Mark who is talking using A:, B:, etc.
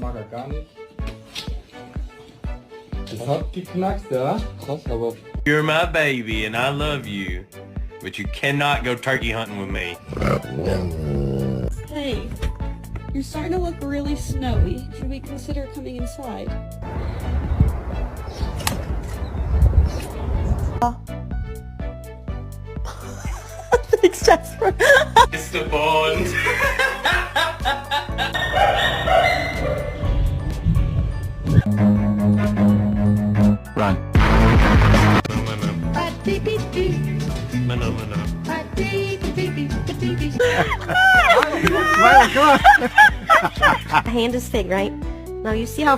A: mag er gar nicht. Das hat geknackt, ja. Krass, aber...
B: You're my baby and I love you, but you cannot go turkey hunting with me.
C: Hey, you're starting to look really snowy. Should we consider coming inside?
D: Thanks, Jasper.
B: It's the bond.
E: Run.
D: Hand is thick, right? Now you see how